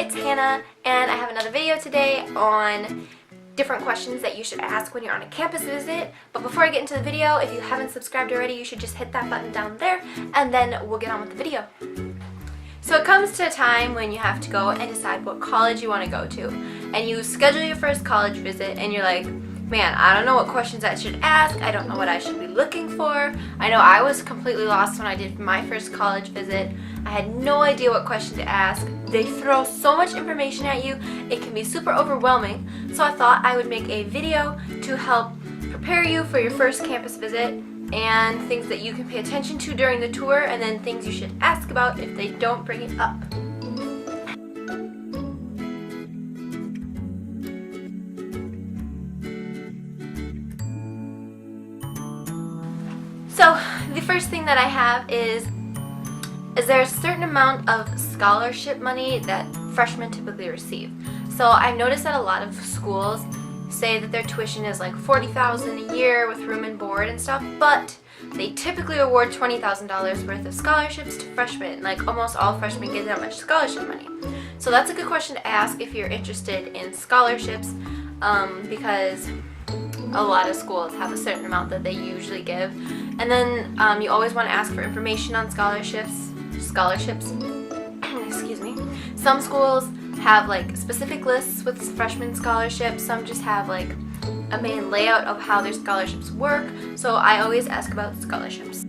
it's Hannah, and I have another video today on different questions that you should ask when you're on a campus visit. But before I get into the video, if you haven't subscribed already, you should just hit that button down there, and then we'll get on with the video. So it comes to a time when you have to go and decide what college you want to go to, and you schedule your first college visit, and you're like, man, I don't know what questions I should ask, I don't know what I should be looking for. I know I was completely lost when I did my first college visit. I had no idea what question to ask. They throw so much information at you, it can be super overwhelming. So I thought I would make a video to help prepare you for your first campus visit, and things that you can pay attention to during the tour, and then things you should ask about if they don't bring it up. So the first thing that I have is there a certain amount of scholarship money that freshmen typically receive? So I've noticed that a lot of schools say that their tuition is like $40,000 a year with room and board and stuff, but they typically award $20,000 worth of scholarships to freshmen. Like almost all freshmen get that much scholarship money. So that's a good question to ask if you're interested in scholarships, because a lot of schools have a certain amount that they usually give. And then you always want to ask for information on scholarships. Excuse me. Some schools have like specific lists with freshman scholarships. Some just have like a main layout of how their scholarships work. So I always ask about scholarships.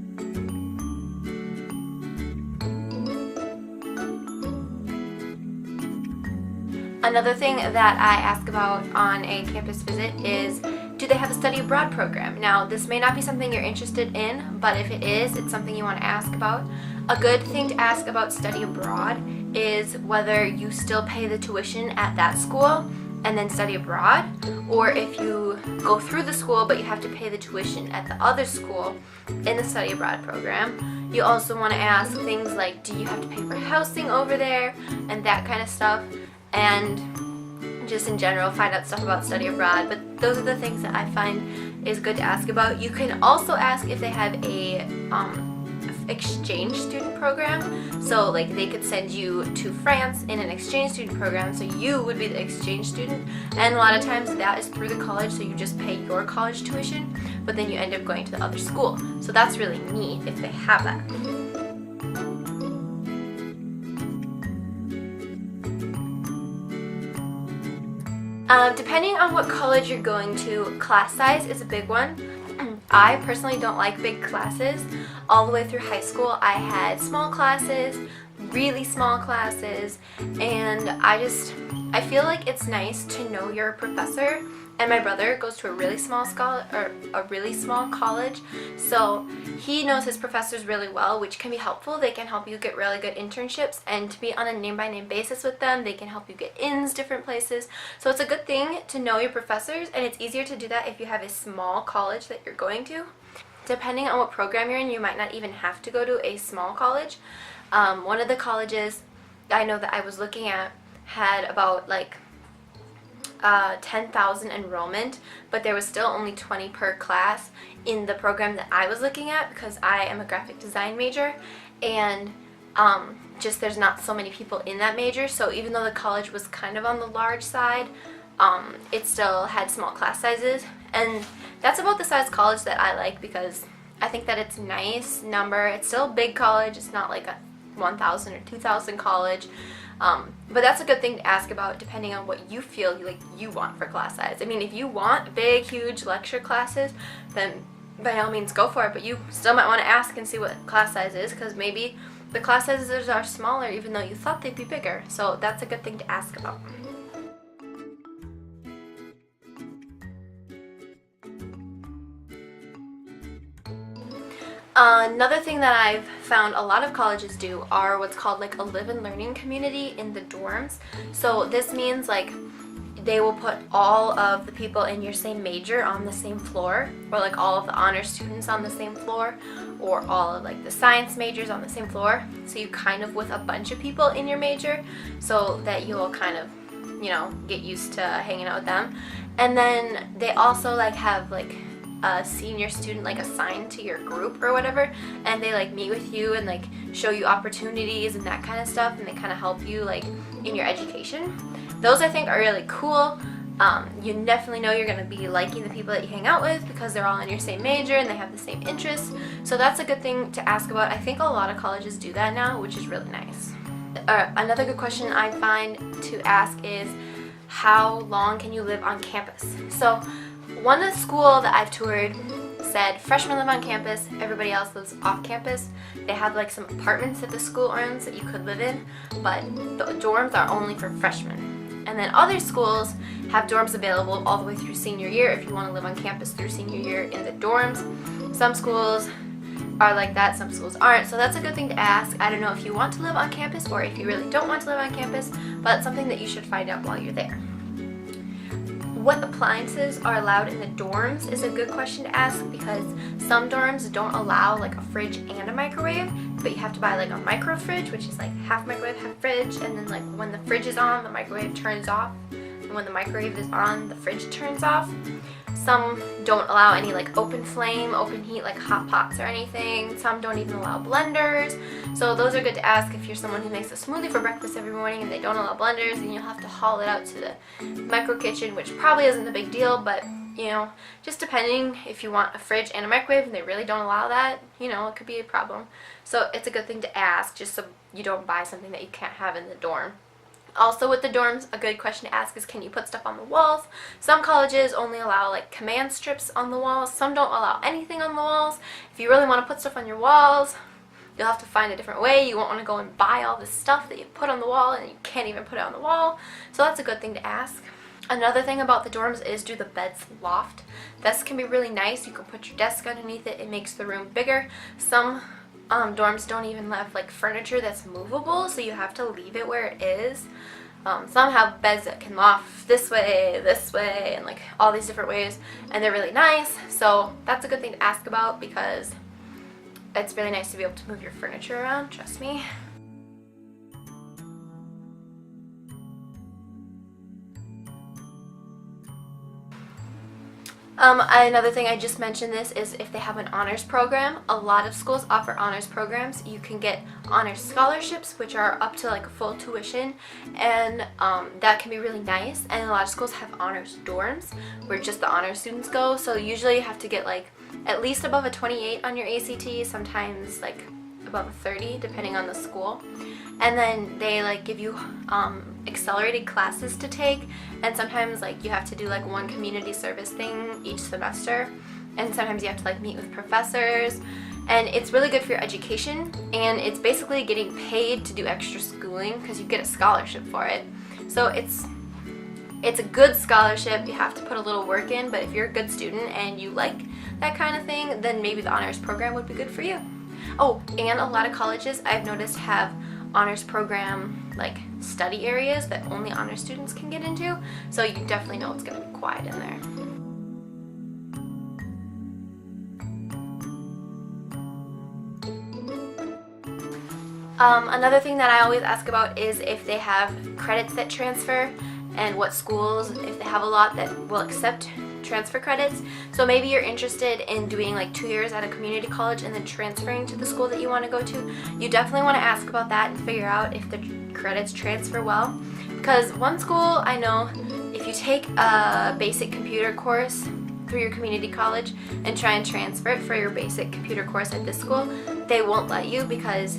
Another thing that I ask about on a campus visit is, do they have a study abroad program? Now, this may not be something you're interested in, but if it is, it's something you want to ask about. A good thing to ask about study abroad is whether you still pay the tuition at that school and then study abroad, or if you go through the school but you have to pay the tuition at the other school in the study abroad program. You also want to ask things like, do you have to pay for housing over there, and that kind of stuff, and just in general find out stuff about study abroad. But those are the things that I find is good to ask about. You can also ask if they have a exchange student program. So like they could send you to France in an exchange student program, so you would be the exchange student, and a lot of times that is through the college, so you just pay your college tuition, but then you end up going to the other school. So that's really neat if they have that. Depending on what college you're going to, class size is a big one. I personally don't like big classes. All the way through high school I had small classes, really small classes, and I feel like it's nice to know your professor. And my brother goes to a really small college, so he knows his professors really well, which can be helpful. They can help you get really good internships, and to be on a name-by-name basis with them, they can help you get ins different places. So it's a good thing to know your professors, and it's easier to do that if you have a small college that you're going to. Depending on what program you're in, you might not even have to go to a small college. One of the colleges I know that I was looking at had about like 10,000 enrollment, but there was still only 20 per class in the program that I was looking at, because I am a graphic design major, and just there's not so many people in that major. So even though the college was kind of on the large side, it still had small class sizes, and that's about the size college that I like, because I think that it's a nice number. It's still a big college, it's not like a 1,000 or 2,000 college. But that's a good thing to ask about depending on what you feel like you want for class size. I mean, if you want big, huge lecture classes, then by all means go for it, but you still might want to ask and see what class size is, because maybe the class sizes are smaller even though you thought they'd be bigger. So that's a good thing to ask about. Another thing that I've found a lot of colleges do are what's called like a live and learning community in the dorms. So this means like they will put all of the people in your same major on the same floor, or like all of the honor students on the same floor, or all of like the science majors on the same floor. So you kind of with a bunch of people in your major, so that you'll kind of, you know, get used to hanging out with them. And then they also like have like a senior student like assigned to your group or whatever, and they like meet with you and like show you opportunities and that kind of stuff, and they kind of help you like in your education. Those I think are really cool. You definitely know you're going to be liking the people that you hang out with because they're all in your same major and they have the same interests. So that's a good thing to ask about. I think a lot of colleges do that now, which is really nice. Another good question I find to ask is, how long can you live on campus? So one school that I've toured said freshmen live on campus, everybody else lives off campus. They have like some apartments that the school owns that you could live in, but the dorms are only for freshmen. And then other schools have dorms available all the way through senior year if you want to live on campus through senior year in the dorms. Some schools are like that, some schools aren't, so that's a good thing to ask. I don't know if you want to live on campus or if you really don't want to live on campus, but it's something that you should find out while you're there. What appliances are allowed in the dorms is a good question to ask, because some dorms don't allow like a fridge and a microwave, but you have to buy like a micro fridge, which is like half microwave, half fridge, and then like when the fridge is on, the microwave turns off, and when the microwave is on, the fridge turns off. Some don't allow any like open flame, open heat like hot pots or anything. Some don't even allow blenders. So those are good to ask if you're someone who makes a smoothie for breakfast every morning and they don't allow blenders, and you'll have to haul it out to the micro kitchen, which probably isn't a big deal, but you know, just depending if you want a fridge and a microwave and they really don't allow that, you know, it could be a problem. So it's a good thing to ask just so you don't buy something that you can't have in the dorm. Also with the dorms, a good question to ask is, can you put stuff on the walls? Some colleges only allow like command strips on the walls. Some don't allow anything on the walls. If you really want to put stuff on your walls, you'll have to find a different way. You won't want to go and buy all this stuff that you put on the wall and you can't even put it on the wall. So that's a good thing to ask. Another thing about the dorms is, do the beds loft? This can be really nice. You can put your desk underneath it. It makes the room bigger. Some dorms don't even have like furniture that's movable, so you have to leave it where it is. Some have beds that can loft this way, and like all these different ways, and they're really nice. So that's a good thing to ask about, because it's really nice to be able to move your furniture around, trust me. Another thing, I just mentioned this, is if they have an honors program. A lot of schools offer honors programs. You can get honors scholarships, which are up to like a full tuition, and that can be really nice. And a lot of schools have honors dorms where just the honors students go, so usually you have to get like at least above a 28 on your ACT, sometimes like above a 30 depending on the school. And then they like give you accelerated classes to take, and sometimes like you have to do like one community service thing each semester, and sometimes you have to like meet with professors, and it's really good for your education, and it's basically getting paid to do extra schooling because you get a scholarship for it. So it's a good scholarship. You have to put a little work in, but if you're a good student and you like that kind of thing, then maybe the honors program would be good for you. Oh, and a lot of colleges I've noticed have honors program like study areas that only honors students can get into, so you definitely know it's going to be quiet in there. Another thing that I always ask about is if they have credits that transfer, and what schools, if they have a lot that will accept transfer credits. So maybe you're interested in doing like 2 years at a community college and then transferring to the school that you want to go to. You definitely want to ask about that and figure out if the credits transfer well. Because one school I know, if you take a basic computer course through your community college and try and transfer it for your basic computer course at this school, they won't let you, because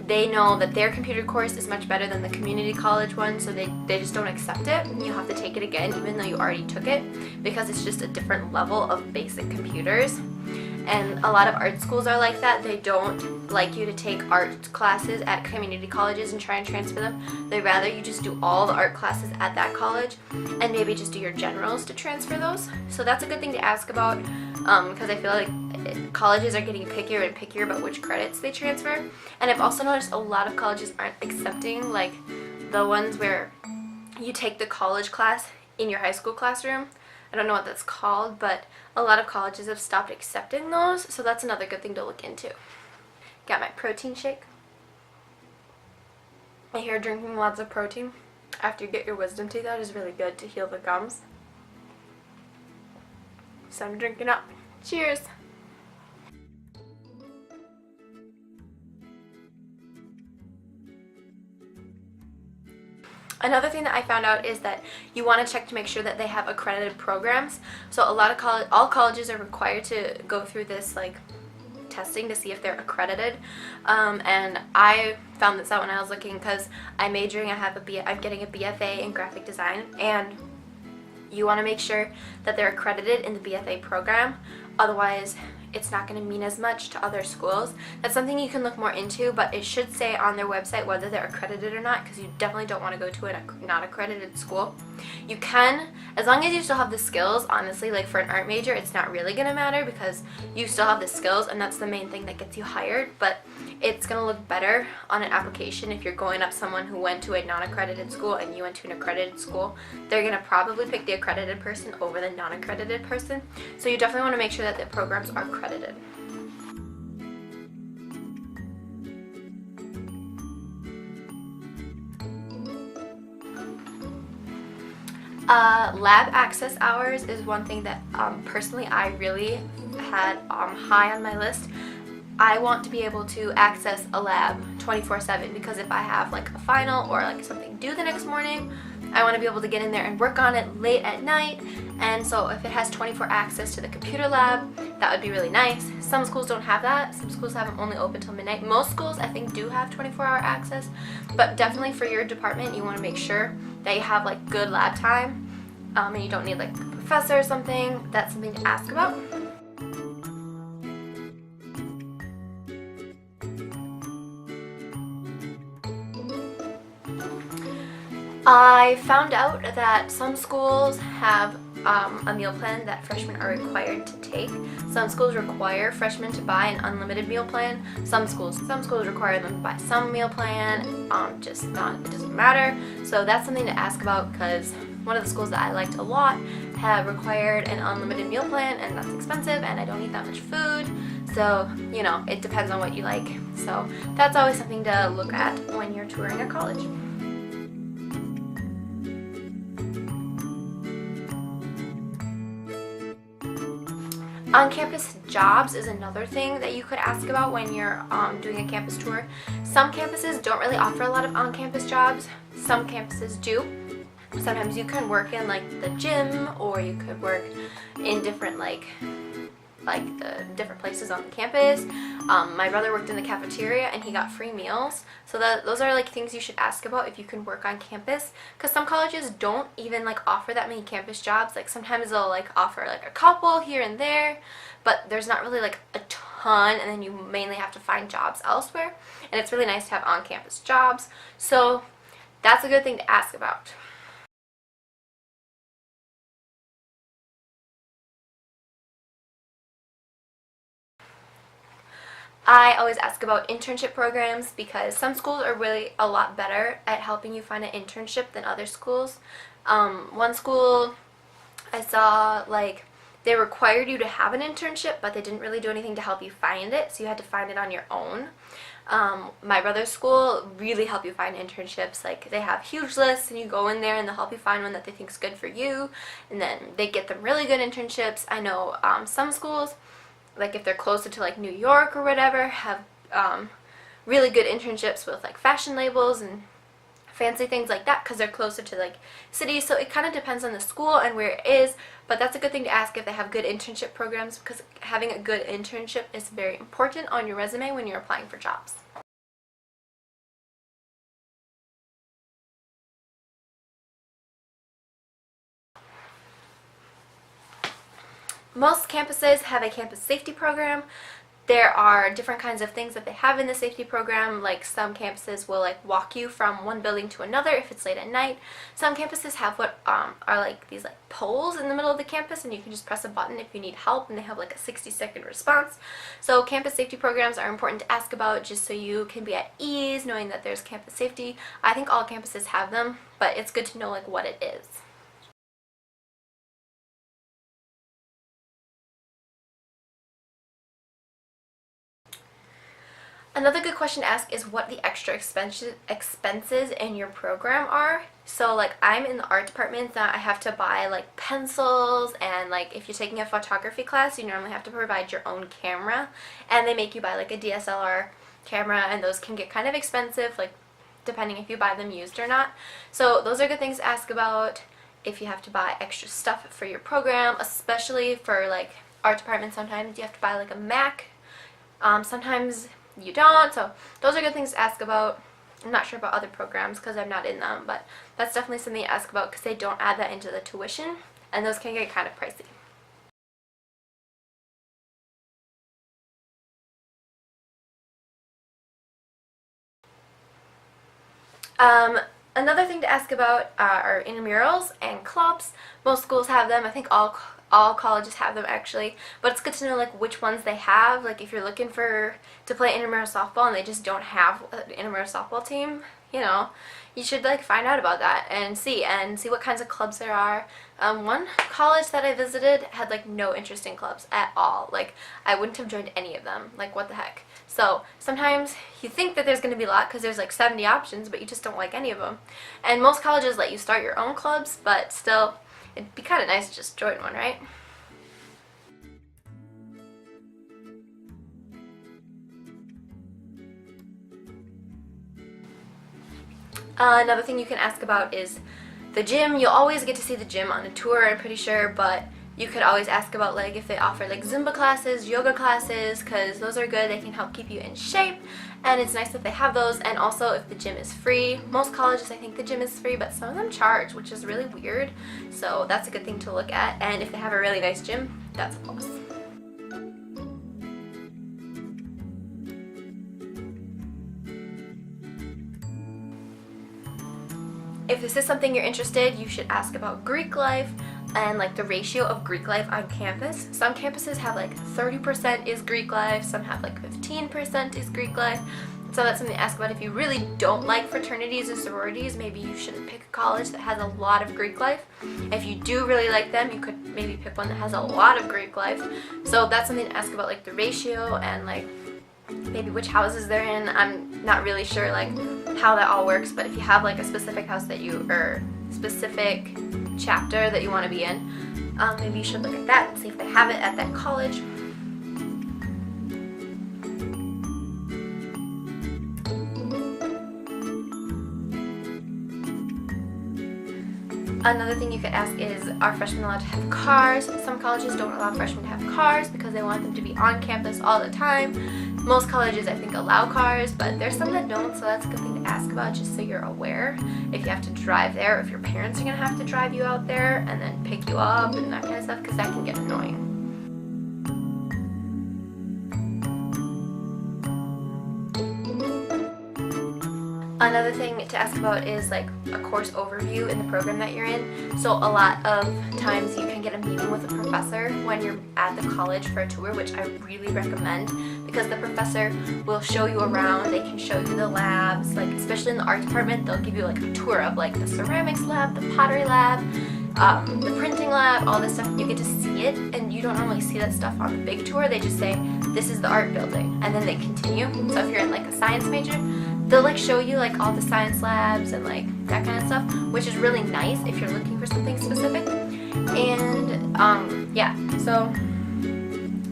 they know that their computer course is much better than the community college one, so they just don't accept it. You have to take it again even though you already took it, because it's just a different level of basic computers. And a lot of art schools are like that. They don't like you to take art classes at community colleges and try and transfer them. They'd rather you just do all the art classes at that college and maybe just do your generals to transfer those. So that's a good thing to ask about, because I feel like colleges are getting pickier and pickier about which credits they transfer. And I've also noticed a lot of colleges aren't accepting like the ones where you take the college class in your high school classroom. I don't know what that's called, but a lot of colleges have stopped accepting those, so that's another good thing to look into. Got my protein shake. I hear drinking lots of protein after you get your wisdom teeth out is really good to heal the gums. So I'm drinking up. Cheers! Another thing that I found out is that you want to check to make sure that they have accredited programs. So a lot of all colleges are required to go through this like testing to see if they're accredited, and I found this out when I was looking because I'm majoring. I'm getting a BFA in graphic design, and you want to make sure that they're accredited in the BFA program. Otherwise, it's not going to mean as much to other schools. That's something you can look more into, but it should say on their website whether they're accredited or not, because you definitely don't want to go to a not accredited school. You can, as long as you still have the skills. Honestly, like for an art major, it's not really going to matter because you still have the skills, and that's the main thing that gets you hired. But it's going to look better on an application if you're going up someone who went to a non-accredited school and you went to an accredited school. They're going to probably pick the accredited person over the non-accredited person. So you definitely want to make sure that the programs are accredited. Lab access hours is one thing that personally I really had high on my list. I want to be able to access a lab 24/7 because if I have like a final or like something due the next morning, I want to be able to get in there and work on it late at night. And so if it has 24 access to the computer lab, that would be really nice. Some schools don't have that. Some schools have them only open till midnight. Most schools I think do have 24-hour access, but definitely for your department you want to make sure that you have like good lab time, and you don't need like a professor or something. That's something to ask about. I found out that some schools have a meal plan that freshmen are required to take. Some schools require freshmen to buy an unlimited meal plan. Some schools require them to buy some meal plan. It doesn't matter. So that's something to ask about, because one of the schools that I liked a lot have required an unlimited meal plan, and that's expensive, and I don't eat that much food. So, you know, it depends on what you like. So that's always something to look at when you're touring a college. On-campus jobs is another thing that you could ask about when you're doing a campus tour. Some campuses don't really offer a lot of on-campus jobs. Some campuses do. Sometimes you can work in like the gym, or you could work in different the different places on the campus. My brother worked in the cafeteria and he got free meals. So those are like things you should ask about if you can work on campus, because some colleges don't even like offer that many campus jobs. Like sometimes they'll like offer like a couple here and there, but there's not really like a ton, and then you mainly have to find jobs elsewhere, and it's really nice to have on-campus jobs. So that's a good thing to ask about. I always ask about internship programs because some schools are really a lot better at helping you find an internship than other schools. One school I saw, like, they required you to have an internship, but they didn't really do anything to help you find it, so you had to find it on your own. My brother's school really help you find internships. Like, they have huge lists, and you go in there and they'll help you find one that they think is good for you, and then they get them really good internships. I know some schools, like if they're closer to like New York or whatever, have really good internships with like fashion labels and fancy things like that, because they're closer to like cities. So it kind of depends on the school and where it is, but that's a good thing to ask if they have good internship programs, because having a good internship is very important on your resume when you're applying for jobs. Most campuses have a campus safety program. There are different kinds of things that they have in the safety program. Like some campuses will like walk you from one building to another if it's late at night. Some campuses have what are like these like poles in the middle of the campus, and you can just press a button if you need help, and they have like a 60-second response. So campus safety programs are important to ask about, just so you can be at ease knowing that there's campus safety. I think all campuses have them, but it's good to know like what it is. Another good question to ask is what the extra expenses in your program are. So like I'm in the art department, that I have to buy like pencils, and like if you're taking a photography class, you normally have to provide your own camera, and they make you buy like a DSLR camera, and those can get kind of expensive, like depending if you buy them used or not. So those are good things to ask about if you have to buy extra stuff for your program, especially for like art department. Sometimes you have to buy like a Mac, sometimes you don't, so those are good things to ask about. I'm not sure about other programs because I'm not in them, but that's definitely something to ask about because they don't add that into the tuition, and those can get kind of pricey. Another thing to ask about are intramurals and clubs. Most schools have them. I think all colleges have them actually, but it's good to know like which ones they have. Like if you're looking to play intramural softball and they just don't have an intramural softball team, you know, you should like find out about that and see what kinds of clubs there are. One college that I visited had like no interest in clubs at all. Like I wouldn't have joined any of them. Like what the heck. So sometimes you think that there's going to be a lot because there's like 70 options, but you just don't like any of them. And most colleges let you start your own clubs, but still, it'd be kind of nice to just join one, right? Another thing you can ask about is the gym. You'll always get to see the gym on a tour, I'm pretty sure, but you could always ask about like if they offer like Zumba classes, yoga classes, because those are good. They can help keep you in shape, and it's nice that they have those. And also if the gym is free. Most colleges, I think the gym is free, but some of them charge, which is really weird. So that's a good thing to look at. And if they have a really nice gym, that's a plus. If this is something you're interested, you should ask about Greek life and like the ratio of Greek life on campus. Some campuses have like 30% is Greek life, some have like 15% is Greek life. So that's something to ask about. If you really don't like fraternities and sororities, maybe you shouldn't pick a college that has a lot of Greek life. If you do really like them, you could maybe pick one that has a lot of Greek life. So that's something to ask about, like the ratio and like maybe which houses they're in. I'm not really sure like how that all works, but if you have like a specific house that or specific chapter that you want to be in, maybe you should look at that and see if they have it at that college. Another thing you could ask is, are freshmen allowed to have cars? Some colleges don't allow freshmen to have cars because they want them to be on campus all the time. Most colleges, I think, allow cars, but there's some that don't, so that's a good thing to ask about just so you're aware. If you have to drive there, or if your parents are going to have to drive you out there and then pick you up and that kind of stuff, because that can get annoying. Another thing to ask about is like a course overview in the program that you're in. So a lot of times you can get a meeting with a professor when you're at the college for a tour, which I really recommend because the professor will show you around. They can show you the labs, like especially in the art department, they'll give you like a tour of like the ceramics lab, the pottery lab, the printing lab, all this stuff. You get to see it, and you don't normally see that stuff on the big tour. They just say, this is the art building, and then they continue. So if you're in like a science major, they'll like show you like all the science labs and like that kind of stuff, which is really nice if you're looking for something specific. And yeah, so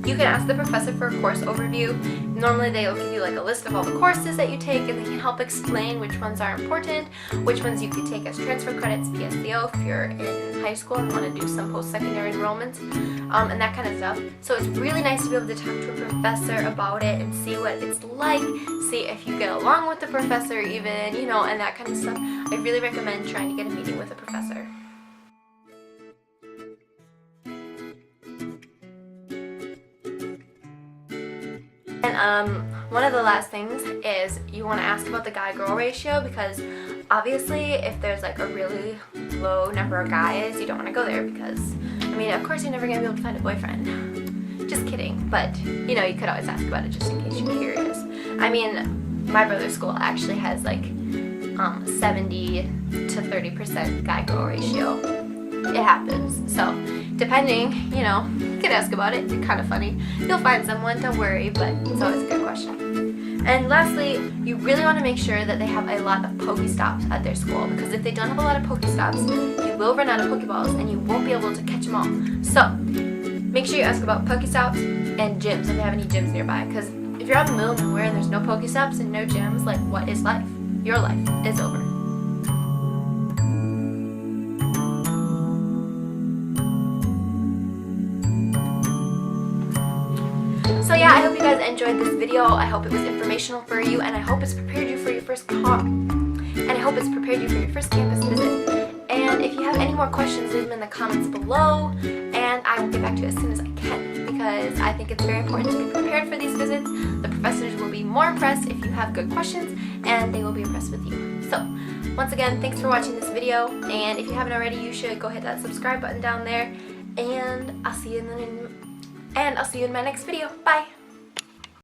you can ask the professor for a course overview. Normally they'll give you like a list of all the courses that you take, and they can help explain which ones are important, which ones you could take as transfer credits, PSCO if you're in high school and want to do some post-secondary enrollments, and that kind of stuff. So it's really nice to be able to talk to a professor about it and see what it's like, see if you get along with the professor even, you know, and that kind of stuff. I really recommend trying to get a meeting with a professor. And one of the last things is you want to ask about the guy-girl ratio, because obviously if there's like a really low number of guys, you don't want to go there because, I mean, of course you're never going to be able to find a boyfriend. Just kidding, but you know, you could always ask about it just in case you're curious. I mean, my brother's school actually has like 70 to 30% guy-girl ratio. It happens. So depending, you know, you could ask about it. It's kind of funny. You'll find someone, don't worry, but it's always a good question. And lastly, you really want to make sure that they have a lot of Pokestops at their school, because if they don't have a lot of Pokestops, you will run out of Pokeballs and you won't be able to catch them all. So make sure you ask about Pokestops and gyms if they have any gyms nearby, because if you're out in the middle of nowhere and there's no Pokestops and no gyms, like, what is life? Your life is over. So yeah, I hope you guys enjoyed this video. I hope it was informational for you, and I hope it's prepared you for your first campus visit. And if you have any more questions, leave them in the comments below, and I will get back to you as soon as I can, because I think it's very important to be prepared for these visits. The professors will be more impressed if you have good questions, and they will be impressed with you. So once again, thanks for watching this video, and if you haven't already, you should go hit that subscribe button down there, and I'll see you in my next video. Bye!